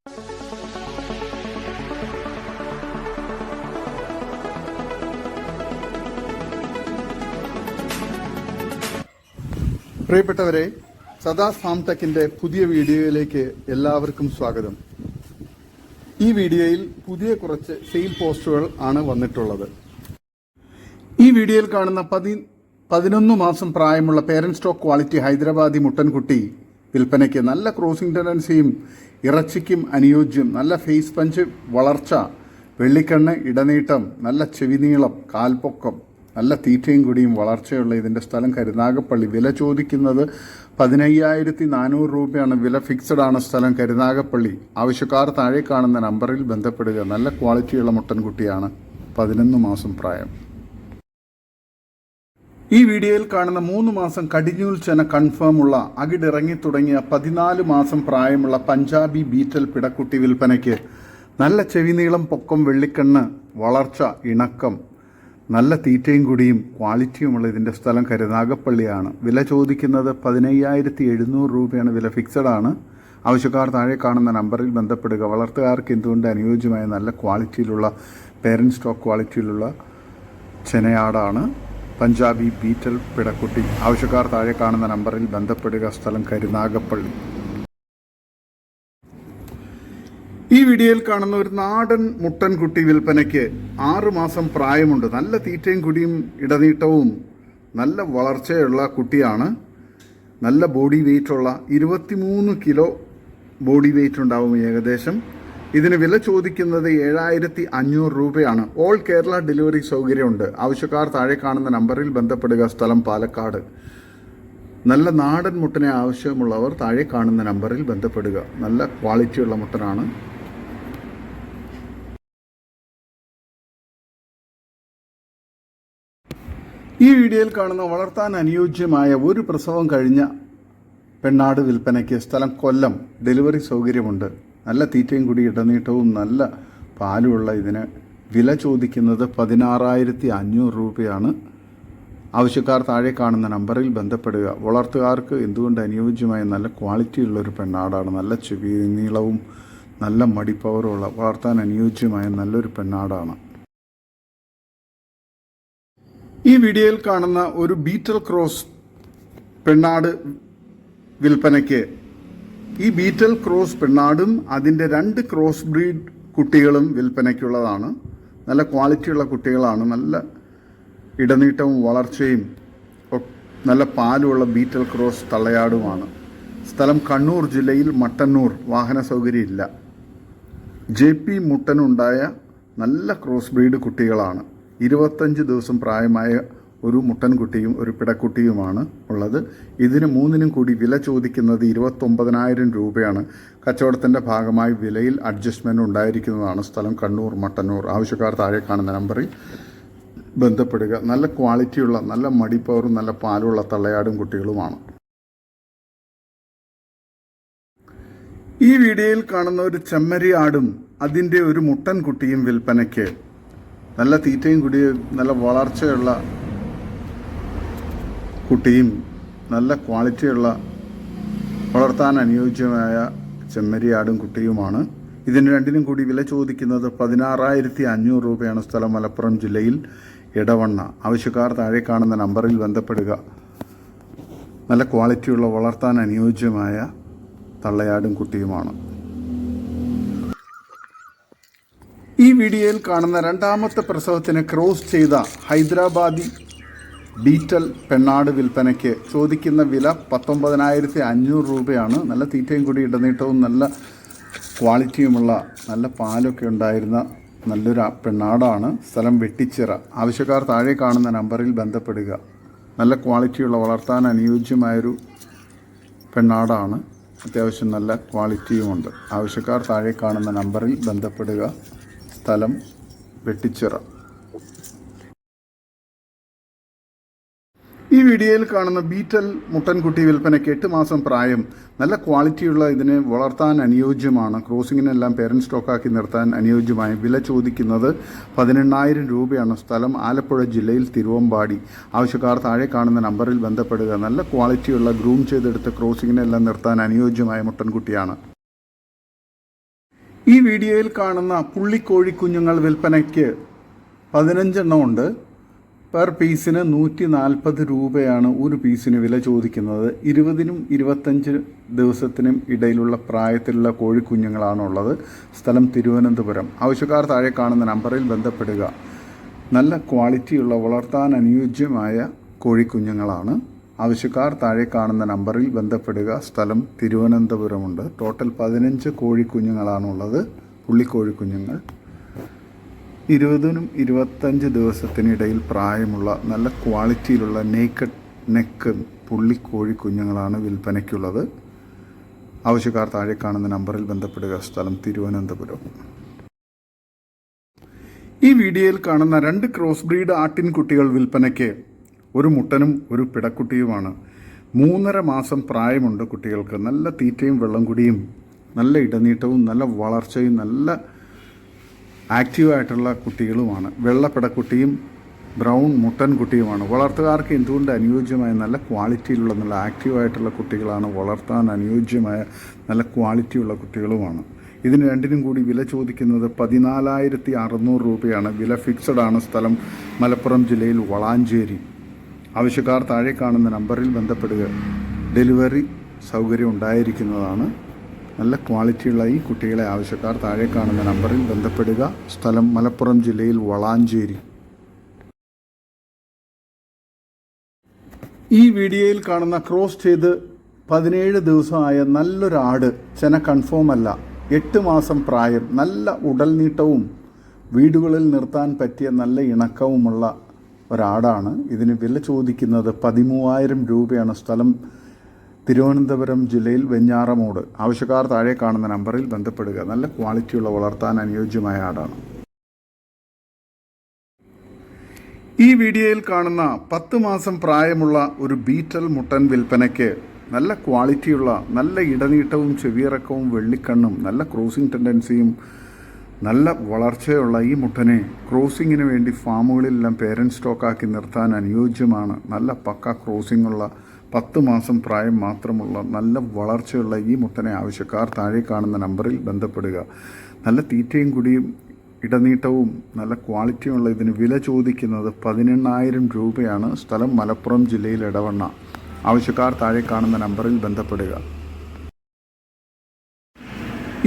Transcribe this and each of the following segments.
പ്രിയപ്പെട്ടവരെ, സദാസ് ഫാം ടെക്കിന്റെ പുതിയ വീഡിയോയിലേക്ക് എല്ലാവർക്കും സ്വാഗതം. ഈ വീഡിയോയിൽ പുതിയ കുറച്ച് സെയിൽ പോസ്റ്റുകൾ ആണ് വന്നിട്ടുള്ളത്. ഈ വീഡിയോയിൽ കാണുന്ന 11 മാസം പ്രായമുള്ള പേരന്റ് സ്റ്റോക്ക് ക്വാളിറ്റി ഹൈദരാബാദി മുട്ടൻകുട്ടി വിൽപ്പനയ്ക്ക്. നല്ല ക്രോസിംഗ് ടെൻഡൻസിയും ഇറച്ചിക്കും അനുയോജ്യം. നല്ല ഫേസ് പഞ്ച്, വളർച്ച, വെള്ളിക്കണ്ണ്, ഇടനീട്ടം, നല്ല ചെവിനീളം, കാൽപ്പൊക്കം, നല്ല തീറ്റയും കൂടിയും വളർച്ചയുള്ള ഇതിൻ്റെ സ്ഥലം കരുനാഗപ്പള്ളി. വില ചോദിക്കുന്നത് 15,400 രൂപയാണ്. വില ഫിക്സഡ് ആണ്. സ്ഥലം കരുനാഗപ്പള്ളി. ആവശ്യക്കാർ താഴെ കാണുന്ന നമ്പറിൽ ബന്ധപ്പെടുക. നല്ല ക്വാളിറ്റിയുള്ള മുട്ടൻകുട്ടിയാണ്. 11 മാസം പ്രായം. ഈ വീഡിയോയിൽ കാണുന്ന 3 മാസം കടിഞ്ഞൂൽ ചെന കൺഫേം ഉള്ള അകിടിറങ്ങി തുടങ്ങിയ 14 മാസം പ്രായമുള്ള പഞ്ചാബി ബീറ്റൽ പിടക്കുട്ടി വിൽപ്പനയ്ക്ക്. നല്ല ചെവിനീളം, പൊക്കം, വെള്ളിക്കണ്ണ്, വളർച്ച, ഇണക്കം, നല്ല തീറ്റയും കൂടിയും ക്വാളിറ്റിയുമുള്ള ഇതിൻ്റെ സ്ഥലം കരുനാഗപ്പള്ളിയാണ്. വില ചോദിക്കുന്നത് 15,700 രൂപയാണ്. വില ഫിക്സഡ് ആണ്. ആവശ്യക്കാർ താഴെ കാണുന്ന നമ്പറിൽ ബന്ധപ്പെടുക. വളർത്തുകാർക്ക് എന്തുകൊണ്ട് അനുയോജ്യമായ നല്ല ക്വാളിറ്റിയിലുള്ള പേരന്റ് സ്റ്റോക്ക് ക്വാളിറ്റിയിലുള്ള ചെനയാടാണ് പഞ്ചാബി ബീറ്റൽ പിടക്കുട്ടി. ആവശ്യക്കാർ താഴെ കാണുന്ന നമ്പറിൽ ബന്ധപ്പെടുക. സ്ഥലം കരുനാഗപ്പള്ളി. ഈ വീഡിയോയിൽ കാണുന്ന ഒരു നാടൻ മുട്ടൻകുട്ടി വിൽപ്പനയ്ക്ക്. 6 മാസം പ്രായമുണ്ട്. നല്ല തീറ്റയും കുടിയും ഇടനീട്ടവും നല്ല വളർച്ചയുള്ള കുട്ടിയാണ്. നല്ല ബോഡി വെയ്റ്റുള്ള 23 കിലോ ബോഡി വെയ്റ്റ് ഉണ്ടാവും ഏകദേശം. ഇതിന് വില ചോദിക്കുന്നത് 7,500 രൂപയാണ്. ഓൾ കേരള ഡെലിവറി സൗകര്യമുണ്ട്. ആവശ്യക്കാർ താഴെ കാണുന്ന നമ്പറിൽ ബന്ധപ്പെടുക. സ്ഥലം പാലക്കാട്. നല്ല നാടൻ മുട്ടനെ ആവശ്യമുള്ളവർ താഴെ കാണുന്ന നമ്പറിൽ ബന്ധപ്പെടുക. നല്ല ക്വാളിറ്റിയുള്ള മുട്ടനാണ്. ഈ വീഡിയോയിൽ കാണുന്ന വളർത്താൻ അനുയോജ്യമായ ഒരു പ്രസവം കഴിഞ്ഞ പെണ്ണാട് വിൽപ്പനയ്ക്ക്. സ്ഥലം കൊല്ലം. ഡെലിവറി സൗകര്യമുണ്ട്. നല്ല തീറ്റയും കൂടി ഇടനീട്ടവും നല്ല പാലുമുള്ള ഇതിന് വില ചോദിക്കുന്നത് 16,500 രൂപയാണ്. ആവശ്യക്കാർ താഴെ കാണുന്ന നമ്പറിൽ ബന്ധപ്പെടുക. വളർത്തുകാർക്ക് എന്തുകൊണ്ട് അനുയോജ്യമായ നല്ല ക്വാളിറ്റിയുള്ളൊരു പെണ്ണാടാണ്. നല്ല ചെവി നീളവും നല്ല മടിപ്പവറുമുള്ള വളർത്താൻ അനുയോജ്യമായ നല്ലൊരു പെണ്ണാടാണ്. ഈ വീഡിയോയിൽ കാണുന്ന ഒരു ബീറ്റൽ ക്രോസ് പെണ്ണാട് വിൽപ്പനയ്ക്ക്. ഈ ബീറ്റൽ ക്രോസ് പെണ്ണാടും അതിൻ്റെ 2 ക്രോസ് ബ്രീഡ് കുട്ടികളും വിൽപ്പനയ്ക്കുള്ളതാണ്. നല്ല ക്വാളിറ്റിയുള്ള കുട്ടികളാണ്. നല്ല ഇടനീട്ടവും വളർച്ചയും നല്ല പാലുമുള്ള ബീറ്റൽ ക്രോസ് തള്ളയാടുമാണ്. സ്ഥലം കണ്ണൂർ ജില്ലയിൽ മട്ടന്നൂർ. വാഹന സൗകര്യം ഇല്ല. JP മുട്ടനുണ്ടായ നല്ല ക്രോസ് ബ്രീഡ് കുട്ടികളാണ്. 25 ദിവസം പ്രായമായ ഒരു മുട്ടൻകുട്ടിയും ഒരു പിടക്കുട്ടിയുമാണ് ഉള്ളത്. ഇതിന് 3നും കൂടി വില ചോദിക്കുന്നത് 29,000 രൂപയാണ്. കച്ചവടത്തിൻ്റെ ഭാഗമായി വിലയിൽ അഡ്ജസ്റ്റ്മെൻറ്റ് ഉണ്ടായിരിക്കുന്നതാണ്. സ്ഥലം കണ്ണൂർ, മട്ടന്നൂർ. ആവശ്യക്കാർ താഴെ കാണുന്ന നമ്പറിൽ ബന്ധപ്പെടുക. നല്ല ക്വാളിറ്റിയുള്ള നല്ല മടിപ്പവറും നല്ല പാലുള്ള തള്ളയാടും കുട്ടികളുമാണ്. ഈ വീഡിയോയിൽ കാണുന്ന ഒരു ചെമ്മരി ആടും അതിൻ്റെ ഒരു മുട്ടൻകുട്ടിയും വിൽപ്പനയ്ക്ക്. നല്ല തീറ്റയും കുടിയും നല്ല വളർച്ചയുള്ള കുട്ടിയും നല്ല ക്വാളിറ്റിയുള്ള വളർത്താൻ അനുയോജ്യമായ ചെമ്മരിയാടും കുട്ടിയുമാണ്. ഇതിന് 2നും കൂടി വില ചോദിക്കുന്നത് 16,500 രൂപയാണ്. സ്ഥലം മലപ്പുറം ജില്ലയിൽ ഇടവണ്ണ. ആവശ്യക്കാർ താഴെ കാണുന്ന നമ്പറിൽ ബന്ധപ്പെടുക. നല്ല ക്വാളിറ്റിയുള്ള വളർത്താൻ അനുയോജ്യമായ തള്ളയാടും കുട്ടിയുമാണ്. ഈ വീഡിയോയിൽ കാണുന്ന 2ാമത്തെ പ്രസവത്തിന് ക്രോസ് ചെയ്ത ഹൈദരാബാദി ബീറ്റൽ പെണ്ണാട് വിൽപ്പനയ്ക്ക്. ചോദിക്കുന്ന വില 19,500 രൂപയാണ്. നല്ല തീറ്റയും കൂടി ഇടനീട്ടവും നല്ല ക്വാളിറ്റിയുമുള്ള നല്ല പാലൊക്കെ ഉണ്ടായിരുന്ന നല്ലൊരു പെണ്ണാടാണ്. സ്ഥലം വെട്ടിച്ചിറ. ആവശ്യക്കാർ താഴെ കാണുന്ന നമ്പറിൽ ബന്ധപ്പെടുക. നല്ല ക്വാളിറ്റിയുള്ള വളർത്താൻ അനുയോജ്യമായൊരു പെണ്ണാടാണ്. അത്യാവശ്യം നല്ല ക്വാളിറ്റിയുമുണ്ട്. ആവശ്യക്കാർ താഴെ കാണുന്ന നമ്പറിൽ ബന്ധപ്പെടുക. സ്ഥലം വെട്ടിച്ചിറ. ഈ വീഡിയോയിൽ കാണുന്ന ബീറ്റൽ മുട്ടൻകുട്ടി വിൽപ്പനയ്ക്ക്. 8 മാസം പ്രായം. നല്ല ക്വാളിറ്റിയുള്ള ഇതിനെ വളർത്താൻ അനുയോജ്യമാണ്. ക്രോസിങ്ങിനെല്ലാം പേരന്റ് സ്റ്റോക്കാക്കി നിർത്താൻ അനുയോജ്യമായ വില ചോദിക്കുന്നത് 18,000 രൂപയാണ്. സ്ഥലം ആലപ്പുഴ ജില്ലയിൽ തിരുവമ്പാടി. ആവശ്യക്കാർ താഴെ കാണുന്ന നമ്പറിൽ ബന്ധപ്പെടുക. നല്ല ക്വാളിറ്റിയുള്ള ഗ്രൂം ചെയ്തെടുത്ത ക്രോസിങ്ങിനെല്ലാം നിർത്താൻ അനുയോജ്യമായ മുട്ടൻകുട്ടിയാണ്. ഈ വീഡിയോയിൽ കാണുന്ന പുള്ളിക്കോഴി കുഞ്ഞുങ്ങൾ വിൽപ്പനയ്ക്ക് 15 എണ്ണം ഉണ്ട്. പെർ പീസിന് 140 രൂപയാണ് ഒരു പീസിന് വില ചോദിക്കുന്നത്. 20നും 25 ദിവസത്തിനും ഇടയിലുള്ള പ്രായത്തിലുള്ള കോഴിക്കുഞ്ഞുങ്ങളാണുള്ളത്. സ്ഥലം തിരുവനന്തപുരം. ആവശ്യക്കാർ താഴെ കാണുന്ന നമ്പറിൽ ബന്ധപ്പെടുക. നല്ല ക്വാളിറ്റിയുള്ള വളർത്താൻ അനുയോജ്യമായ കോഴിക്കുഞ്ഞുങ്ങളാണ്. ആവശ്യക്കാർ താഴെ കാണുന്ന നമ്പറിൽ ബന്ധപ്പെടുക. സ്ഥലം തിരുവനന്തപുരമുണ്ട്. ടോട്ടൽ 15 കോഴിക്കുഞ്ഞുങ്ങളാണുള്ളത്. പുള്ളിക്കോഴിക്കുഞ്ഞുങ്ങൾ 20നും 25 ദിവസത്തിനിടയിൽ പ്രായമുള്ള നല്ല ക്വാളിറ്റിയിലുള്ള നേക്കഡ് നെക്ക് പുള്ളിക്കോഴിക്കുഞ്ഞുങ്ങളാണ് വിൽപ്പനയ്ക്കുള്ളത്. ആവശ്യക്കാർ താഴെ കാണുന്ന നമ്പറിൽ ബന്ധപ്പെടുക. സ്ഥലം തിരുവനന്തപുരം. ഈ വീഡിയോയിൽ കാണുന്ന 2 ക്രോസ് ബ്രീഡ് ആട്ടിൻകുട്ടികൾ വിൽപ്പനയ്ക്ക്. ഒരു മുട്ടനും ഒരു പിടക്കുട്ടിയുമാണ്. 3.5 മാസം പ്രായമുണ്ട് കുട്ടികൾക്ക്. നല്ല തീറ്റയും വെള്ളം കുടിയും നല്ല ഇടനീട്ടവും നല്ല വളർച്ചയും നല്ല ആക്റ്റീവായിട്ടുള്ള കുട്ടികളുമാണ്. വെള്ള പിടക്കുട്ടിയും ബ്രൗൺ മുട്ടൻ കുട്ടിയുമാണ്. വളർത്തുകാർക്ക് എന്തുകൊണ്ട് അനുയോജ്യമായ നല്ല ക്വാളിറ്റിയിലുള്ള നല്ല ആക്റ്റീവായിട്ടുള്ള കുട്ടികളാണ്. വളർത്താൻ അനുയോജ്യമായ നല്ല ക്വാളിറ്റിയുള്ള കുട്ടികളുമാണ്. ഇതിന് രണ്ടിനും കൂടി വില ചോദിക്കുന്നത് 14,600 രൂപയാണ്. വില ഫിക്സഡ് ആണ്. സ്ഥലം മലപ്പുറം ജില്ലയിൽ വളാഞ്ചേരി. ആവശ്യക്കാർ താഴെ കാണുന്ന നമ്പറിൽ ബന്ധപ്പെടുക. ഡെലിവറി സൗകര്യം ഉണ്ടായിരിക്കുന്നതാണ്. നല്ല ക്വാളിറ്റിയുള്ള ഈ കുട്ടികളെ ആവശ്യക്കാർ താഴെ കാണുന്ന നമ്പറിൽ ബന്ധപ്പെടുക. സ്ഥലം മലപ്പുറം ജില്ലയിൽ വളാഞ്ചേരി. ഈ വീഡിയോയിൽ കാണുന്ന ക്രോസ് ചെയ്ത് 17 ദിവസമായ നല്ലൊരു ആട്. ചെന കൺഫേം അല്ല. 8 മാസം പ്രായം. നല്ല ഉടൽ നീട്ടവും വീടുകളിൽ നിർത്താൻ പറ്റിയ നല്ല ഇണക്കവുമുള്ള ഒരാടാണ്. ഇതിന് വില ചോദിക്കുന്നത് 13,000 രൂപയാണ്. സ്ഥലം തിരുവനന്തപുരം ജില്ലയിൽ വെഞ്ഞാറമൂട്. ആവശ്യക്കാർ താഴെ കാണുന്ന നമ്പറിൽ ബന്ധപ്പെടുക. നല്ല ക്വാളിറ്റിയുള്ള വളർത്താൻ അനുയോജ്യമായ ആടാണ്. ഈ വീഡിയോയിൽ കാണുന്ന 10 മാസം പ്രായമുള്ള ഒരു ബീറ്റൽ മുട്ടൻ വിൽപ്പനയ്ക്ക്. നല്ല ക്വാളിറ്റിയുള്ള നല്ല ഇടനീട്ടവും ചെവിയിറക്കവും വെള്ളിക്കണ്ണും നല്ല ക്രോസിംഗ് ടെൻഡൻസിയും നല്ല വളർച്ചയുള്ള ഈ മുട്ടനെ ക്രോസിങ്ങിന് വേണ്ടി ഫാമുകളിലെല്ലാം പേരൻറ് സ്റ്റോക്കാക്കി നിർത്താൻ അനുയോജ്യമാണ്. നല്ല പക്ക ക്രോസിങ്ങുള്ള 10 മാസം പ്രായം മാത്രമുള്ള നല്ല വളർച്ചയുള്ള ഈ മുട്ടനെ ആവശ്യക്കാർ താഴെ കാണുന്ന നമ്പറിൽ ബന്ധപ്പെടുക. നല്ല തീറ്റയും കുടിയും ഇടനീട്ടവും നല്ല ക്വാളിറ്റിയുള്ള ഇതിന് വില ചോദിക്കുന്നത് 18,000 രൂപയാണ്. സ്ഥലം മലപ്പുറം ജില്ലയിൽ എടവണ്ണ. ആവശ്യക്കാർ താഴെ കാണുന്ന നമ്പറിൽ ബന്ധപ്പെടുക.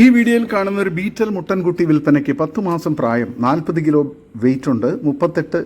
ഈ വീഡിയോയിൽ കാണുന്ന ഒരു ബീറ്റൽ മുട്ടൻകുട്ടി വിൽപ്പനയ്ക്ക്. 10 മാസം പ്രായം. 40 കിലോ വെയിറ്റ് ഉണ്ട്. 38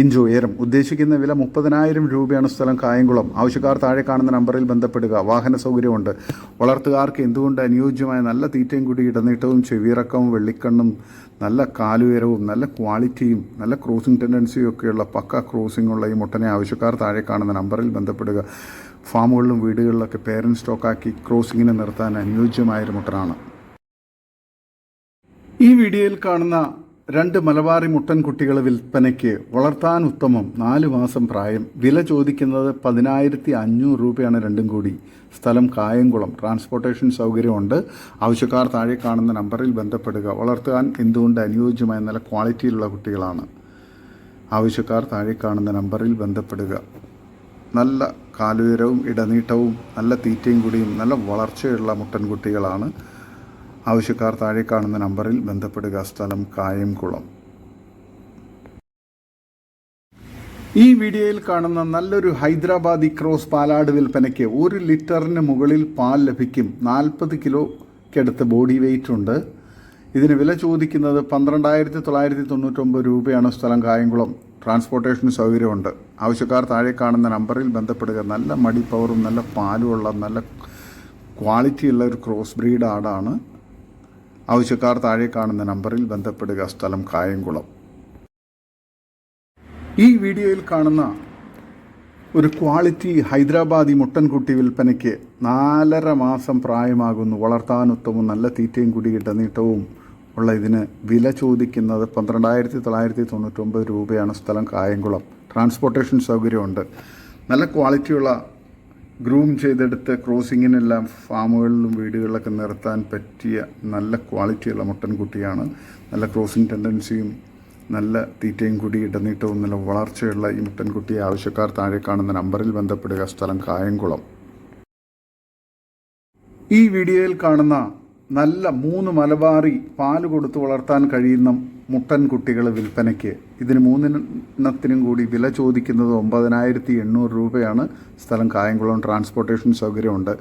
ഇഞ്ച് ഉയരം. ഉദ്ദേശിക്കുന്ന വില 30,000 രൂപയാണ്. സ്ഥലം കായംകുളം. ആവശ്യക്കാർ താഴെ കാണുന്ന നമ്പറിൽ ബന്ധപ്പെടുക. വാഹന സൗകര്യമുണ്ട്. വളർത്തുകാർക്ക് എന്തുകൊണ്ട് അനുയോജ്യമായ നല്ല തീറ്റയും കൂടി ഇടനീട്ടവും ചെവിയിറക്കവും വെള്ളിക്കണ്ണും നല്ല കാലുയരവും നല്ല ക്വാളിറ്റിയും നല്ല ക്രോസിംഗ് ടെൻഡൻസിയും ഒക്കെയുള്ള പക്ക ക്രോസിങ്ങുള്ള ഈ മുട്ടനെ ആവശ്യക്കാർ താഴെ കാണുന്ന നമ്പറിൽ ബന്ധപ്പെടുക. ഫാമുകളിലും വീടുകളിലൊക്കെ പേരൻറ് സ്റ്റോക്കാക്കി ക്രോസിങ്ങിന് നിർത്താൻ അനുയോജ്യമായൊരു മുട്ടനാണ്. ഈ വീഡിയോയിൽ കാണുന്ന 2 മലബാറി മുട്ടൻ കുട്ടികൾ വിൽപ്പനയ്ക്ക്. വളർത്താൻ ഉത്തമം. 4 മാസം പ്രായം. വില ചോദിക്കുന്നത് 10,500 രൂപയാണ് രണ്ടും കൂടി. സ്ഥലം കായംകുളം. ട്രാൻസ്പോർട്ടേഷൻ സൗകര്യമുണ്ട്. ആവശ്യക്കാർ താഴെ കാണുന്ന നമ്പറിൽ ബന്ധപ്പെടുക. വളർത്താൻ എന്തുകൊണ്ട് അനുയോജ്യമായ നല്ല ക്വാളിറ്റിയിലുള്ള കുട്ടികളാണ്. ആവശ്യക്കാർ താഴെ കാണുന്ന നമ്പറിൽ ബന്ധപ്പെടുക. നല്ല കാലുയരവും ഇടനീട്ടവും നല്ല തീറ്റയും കൂടിയും നല്ല വളർച്ചയുള്ള മുട്ടൻകുട്ടികളാണ്. ആവശ്യക്കാർ താഴെ കാണുന്ന നമ്പറിൽ ബന്ധപ്പെടുക. സ്ഥലം കായംകുളം. ഈ വീഡിയോയിൽ കാണുന്ന നല്ലൊരു ഹൈദരാബാദി ക്രോസ് പാലാട് വിൽപ്പനയ്ക്ക്. 1 ലിറ്ററിന് മുകളിൽ പാൽ ലഭിക്കും. 40 കിലോയ്ക്കടുത്ത് ബോഡി വെയിറ്റ് ഉണ്ട്. ഇതിന് വില ചോദിക്കുന്നത് 12,999 രൂപയാണ്. സ്ഥലം കായംകുളം. ട്രാൻസ്പോർട്ടേഷൻ സൗകര്യമുണ്ട്. ആവശ്യക്കാർ താഴെ കാണുന്ന നമ്പറിൽ ബന്ധപ്പെടുക. നല്ല മടി പവറും നല്ല പാലുമുള്ള നല്ല ക്വാളിറ്റിയുള്ള ഒരു ക്രോസ് ബ്രീഡ് ആടാണ്. ആവശ്യക്കാർ താഴെ കാണുന്ന നമ്പറിൽ ബന്ധപ്പെടുക. സ്ഥലം കായംകുളം. ഈ വീഡിയോയിൽ കാണുന്ന ഒരു ക്വാളിറ്റി ഹൈദരാബാദി മുട്ടൻകുട്ടി വിൽപ്പനയ്ക്ക്. 4.5 മാസം പ്രായമാകുന്നു. വളർത്താൻ ഉത്തമവും നല്ല തീറ്റയും കൂടി ഇടനീട്ടവും ഉള്ള ഇതിന് വില ചോദിക്കുന്നത് 12,999 രൂപയാണ്. സ്ഥലം കായംകുളം. ട്രാൻസ്പോർട്ടേഷൻ സൗകര്യമുണ്ട്. നല്ല ക്വാളിറ്റിയുള്ള ഗ്രൂം ചെയ്തെടുത്ത് ക്രോസിങ്ങിനെല്ലാം ഫാമുകളിലും വീടുകളിലൊക്കെ നിർത്താൻ പറ്റിയ നല്ല ക്വാളിറ്റിയുള്ള മുട്ടൻകുട്ടിയാണ്. നല്ല ക്രോസിംഗ് ടെൻഡൻസിയും നല്ല തീറ്റയും കൂടി ഇടനീട്ടവും നല്ല വളർച്ചയുള്ള ഈ മുട്ടൻകുട്ടിയെ ആവശ്യക്കാർ താഴെ കാണുന്ന നമ്പറിൽ ബന്ധപ്പെടുക. സ്ഥലം കായംകുളം. ഈ വീഡിയോയിൽ കാണുന്ന നല്ല 3 മലബാറി പാല് കൊടുത്ത് വളർത്താൻ കഴിയുന്ന മുട്ടൻ കുട്ടികൾ വിൽപ്പനയ്ക്ക്. ഇതിന് 3 കൂടി വില ചോദിക്കുന്നത് 9,800 രൂപയാണ്. സ്ഥലം കായംകുളം. ട്രാൻസ്പോർട്ടേഷൻ സൗകര്യമുണ്ട്.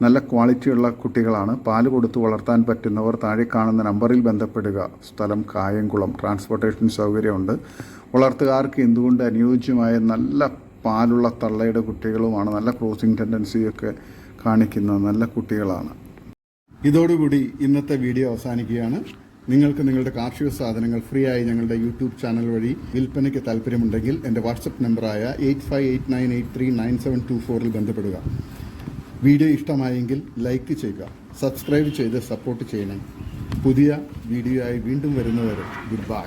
നല്ല ക്വാളിറ്റിയുള്ള കുട്ടികളാണ്. പാല് കൊടുത്ത് വളർത്താൻ പറ്റുന്നവർ താഴെ കാണുന്ന നമ്പറിൽ ബന്ധപ്പെടുക. സ്ഥലം കായംകുളം. ട്രാൻസ്പോർട്ടേഷൻ സൗകര്യമുണ്ട്. വളർത്തുകാർക്ക് എന്തുകൊണ്ട് അനുയോജ്യമായ നല്ല പാലുള്ള തള്ളയുടെ കുട്ടികളുമാണ്. നല്ല ക്രോസിംഗ് ടെൻഡൻസിയൊക്കെ കാണിക്കുന്ന നല്ല കുട്ടികളാണ്. ഇതോടുകൂടി ഇന്നത്തെ വീഡിയോ അവസാനിക്കുകയാണ്. നിങ്ങൾക്ക് നിങ്ങളുടെ കാർഷിക സാധനങ്ങൾ ഫ്രീ ആയി ഞങ്ങളുടെ യൂട്യൂബ് ചാനൽ വഴി വിൽപ്പനയ്ക്ക് താല്പര്യമുണ്ടെങ്കിൽ എൻ്റെ വാട്സപ്പ് നമ്പറായ 8589839724 ബന്ധപ്പെടുക. വീഡിയോ ഇഷ്ടമായെങ്കിൽ ലൈക്ക് ചെയ്യുക, സബ്സ്ക്രൈബ് ചെയ്ത് സപ്പോർട്ട് ചെയ്യണം. പുതിയ വീഡിയോ ആയി വീണ്ടും വരുന്നവരെ ഗുഡ് ബൈ.